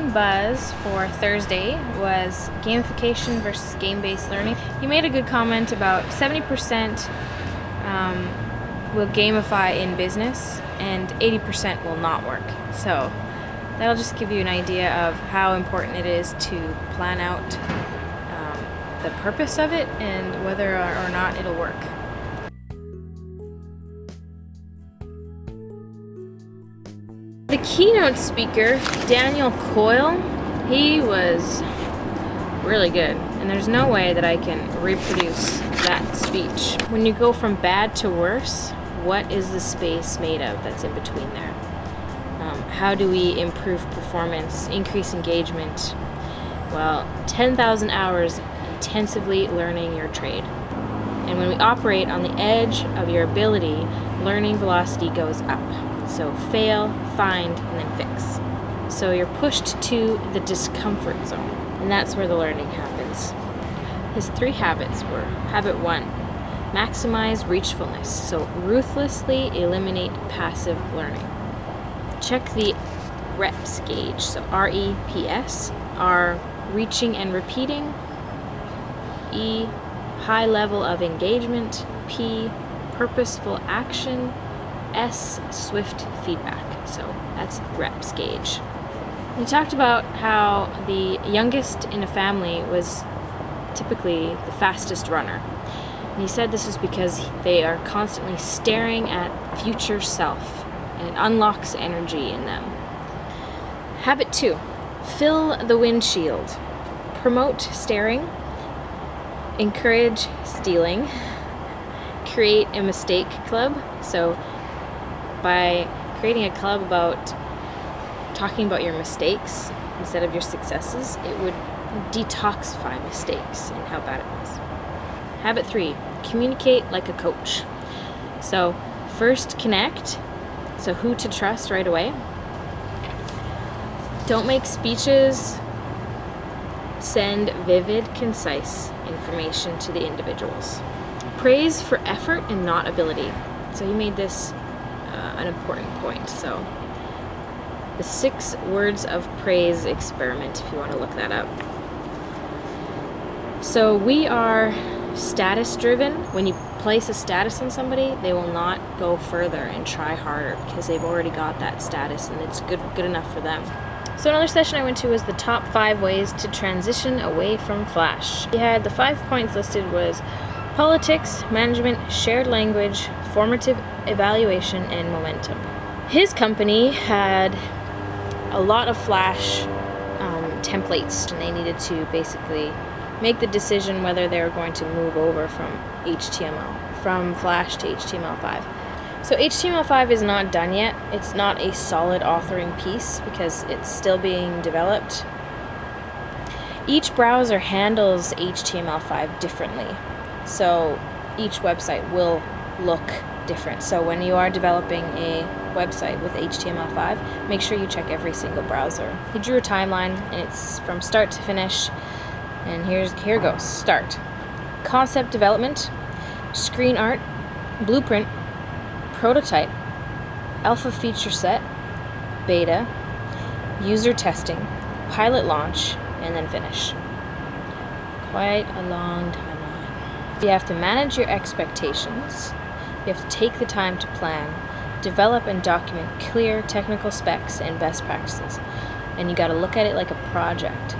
main buzz for Thursday was gamification versus game-based learning. He made a good comment about 70% will gamify in business and 80% will not work. So that'll just give you an idea of how important it is to plan out the purpose of it and whether or not it'll work. The keynote speaker, Daniel Coyle, he was really good, and there's no way that I can reproduce that speech. When you go from bad to worse, what is the space made of that's in between there? How do we improve performance, increase engagement? Well, 10,000 hours intensively learning your trade. And when we operate on the edge of your ability, learning velocity goes up. So fail, find, and then fix. So you're pushed to the discomfort zone, and that's where the learning happens. His 3 habits were: habit 1, maximize reachfulness. So ruthlessly eliminate passive learning. Check the reps gauge. So REPS, R, reaching and repeating. E, high level of engagement. P, purposeful action. S, swift feedback. So that's reps gauge. We talked about how the youngest in a family was typically the fastest runner. And he said this is because they are constantly staring at future self, and it unlocks energy in them. Habit 2, fill the windshield. Promote staring. Encourage stealing. Create a mistake club. So by creating a club about talking about your mistakes instead of your successes, it would detoxify mistakes and how bad it was. Habit 3, communicate like a coach. So first connect, so who to trust right away. Don't make speeches, send vivid, concise information to the individuals. Praise for effort and not ability. So he made this an important point. So the 6 words of praise experiment, if you want to look that up. So we are status driven. When you place a status on somebody, they will not go further and try harder because they've already got that status and it's good enough for them. So another session I went to was the top 5 ways to transition away from Flash. He had the 5 points listed was politics, management, shared language, formative evaluation, and momentum. His company had a lot of Flash templates, and they needed to basically make the decision whether they were going to move over from Flash to HTML5. So HTML5 is not done yet. It's not a solid authoring piece because it's still being developed. Each browser handles HTML5 differently. So each website will look different. So when you are developing a website with HTML5, make sure you check every single browser. He drew a timeline, and it's from start to finish. And here goes. Start. Concept development, screen art, blueprint, prototype, alpha feature set, beta, user testing, pilot launch, and then finish. Quite a long timeline. You have to manage your expectations. You have to take the time to plan, develop and document clear technical specs and best practices. And you got to look at it like a project.